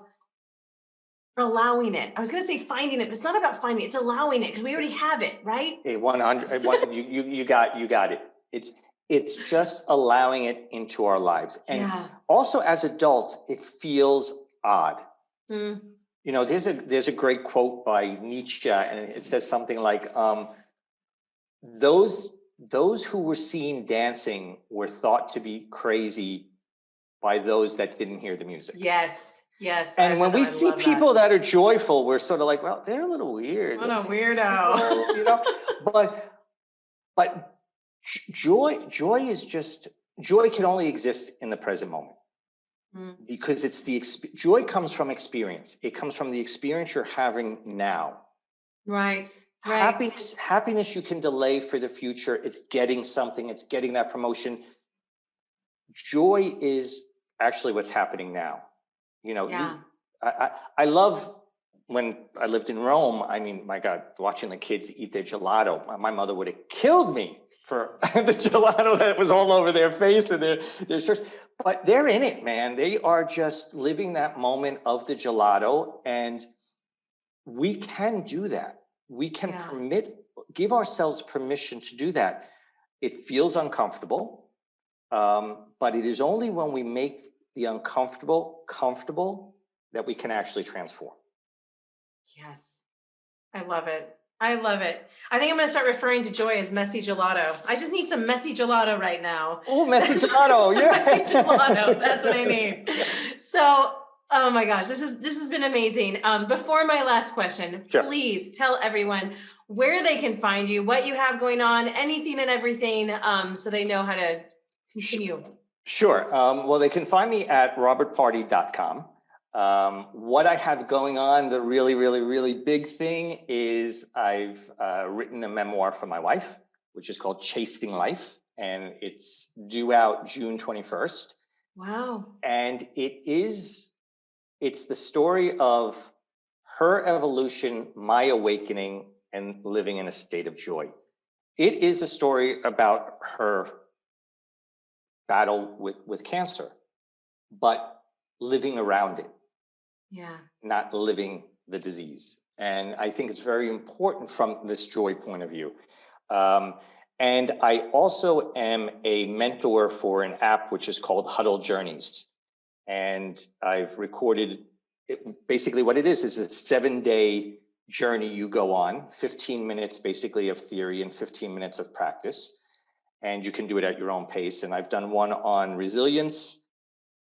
allowing it. I was going to say finding it, but it's not about finding it. It's allowing it because we already have it, right? Hey, 100. You got it. It's just allowing it into our lives, and also as adults, it feels odd. There's a great quote by Nietzsche, and it says something like, those who were seen dancing were thought to be crazy by those that didn't hear the music. Yes. And when we see people that are joyful, we're sort of like, well, they're a little weird. What a weirdo. But joy can only exist in the present moment. Because it's joy comes from experience. It comes from the experience you're having now. Right. Happiness you can delay for the future. It's getting something. It's getting that promotion. Joy is actually what's happening now. I love when I lived in Rome. I mean, my God, watching the kids eat their gelato. My mother would have killed me for the gelato that was all over their face and their shirts. But they're in it, man. They are just living that moment of the gelato. And we can do that. We can give ourselves permission to do that. It feels uncomfortable, but it is only when we make the uncomfortable comfortable that we can actually transform. Yes. I love it. I think I'm going to start referring to joy as messy gelato. I just need some messy gelato right now. Oh, messy gelato. Yeah. Messy gelato. That's what I need. So, oh my gosh, this has been amazing. Before my last question, please tell everyone where they can find you, what you have going on, anything and everything, so they know how to continue. Sure. Well, they can find me at robertpardi.com. What I have going on, the really, really, really big thing is I've written a memoir for my wife, which is called Chasing Life, and it's due out June 21st. Wow. And it's the story of Her evolution, my awakening, and living in a state of joy. It is a story about her battle with cancer, but living around it, not living the disease. And I think it's very important from this joy point of view. And I also am a mentor for an app which is called Huddol Journeys. And I've recorded it. Basically what it is a 7-day journey you go on, 15 minutes basically of theory and 15 minutes of practice. And you can do it at your own pace. And I've done one on resilience,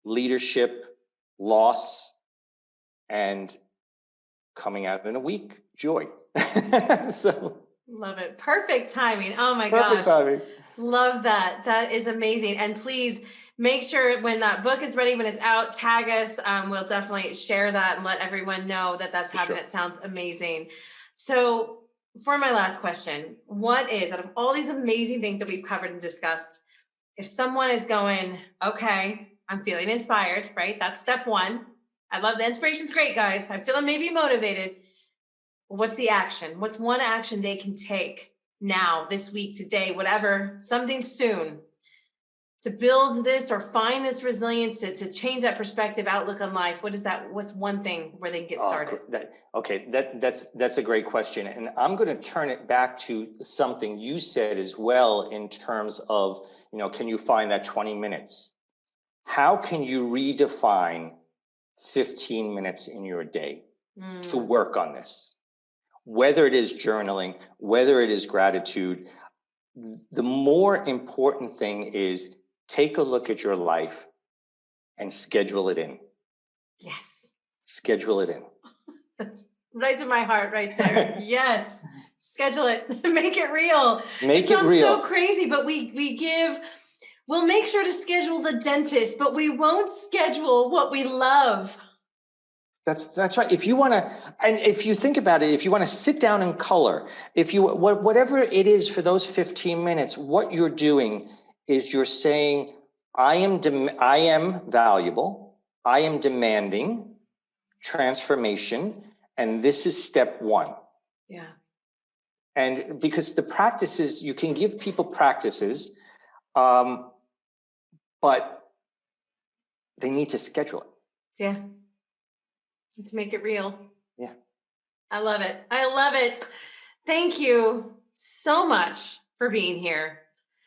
leadership, loss, and coming out in a week, joy. So love it. Perfect timing. Oh my perfect gosh. timing. Love that. That is amazing. And please make sure when that book is ready, when it's out, tag us. We'll definitely share that and let everyone know that that's happening. It sounds amazing. So for my last question, what is, out of all these amazing things that we've covered and discussed, if someone is going, okay, I'm feeling inspired, right? That's step one. I love the inspiration's great, guys. I'm feeling maybe motivated. What's the action? What's one action they can take now, this week, today, whatever, something soon to build this or find this resilience, to change that perspective, outlook on life? What is that? What's one thing where they can get started? That's a great question. And I'm going to turn it back to something you said as well in terms of, can you find that 20 minutes? How can you redefine 15 minutes in your day to work on this? Whether it is journaling, whether it is gratitude, the more important thing is take a look at your life and schedule it in. Yes. Schedule it in. That's right to my heart right there. Yes. Schedule it. Make it real. It sounds real. So crazy, but we'll make sure to schedule the dentist, but we won't schedule what we love. That's right. If you want to, and if you think about it, if you want to sit down and color, whatever it is for those 15 minutes, what you're doing is you're saying, I am valuable, I am demanding transformation, and this is step one. Yeah. And because the practices, you can give people practices, but they need to schedule it. Yeah. To make it real. Yeah. I love it. I love it. Thank you so much for being here.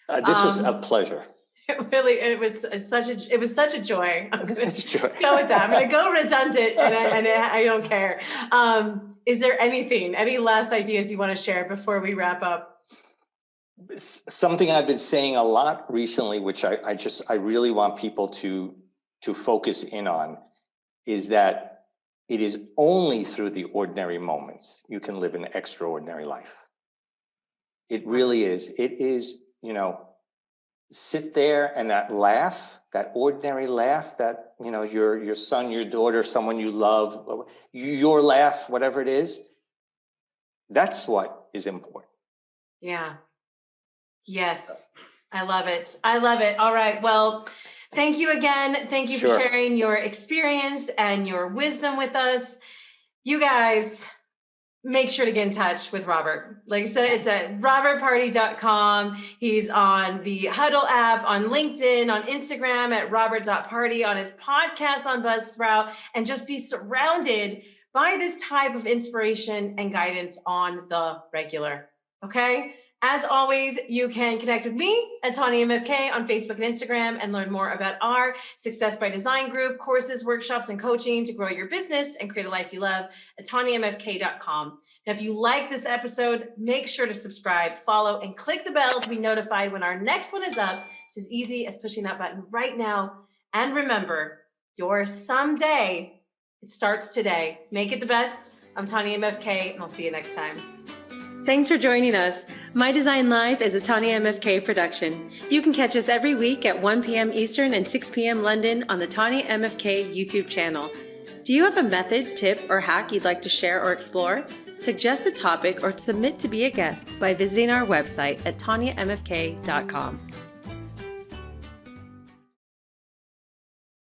This was a pleasure. It was such a joy. It was such a joy. Go with that. I'm going to go redundant and I don't care. Is there any last ideas you want to share before we wrap up? Something I've been saying a lot recently, which I really want people to focus in on, is that it is only through the ordinary moments you can live an extraordinary life. It really is. It is, sit there and that laugh, that ordinary laugh that, your son, your daughter, someone you love, your laugh, whatever it is, that's what is important. Yeah. Yes. I love it. I love it. All right. Well, thank you again. Thank you for sharing your experience and your wisdom with us. You guys, make sure to get in touch with Robert. Like I said, it's at robertpardi.com. He's on the Huddol app, on LinkedIn, on Instagram at robert.pardi, on his podcast on Buzzsprout, and just be surrounded by this type of inspiration and guidance on the regular. Okay? As always, you can connect with me at Tanyamfk on Facebook and Instagram and learn more about our Success by Design group, courses, workshops, and coaching to grow your business and create a life you love at Tanyamfk.com. Now, if you like this episode, make sure to subscribe, follow, and click the bell to be notified when our next one is up. It's as easy as pushing that button right now. And remember, your someday, it starts today. Make it the best. I'm Tanyamfk, and I'll see you next time. Thanks for joining us. My Design Live is a Tanyamfk production. You can catch us every week at 1 p.m. Eastern and 6 p.m. London on the Tanyamfk YouTube channel. Do you have a method, tip, or hack you'd like to share or explore? Suggest a topic or submit to be a guest by visiting our website at tanyamfk.com.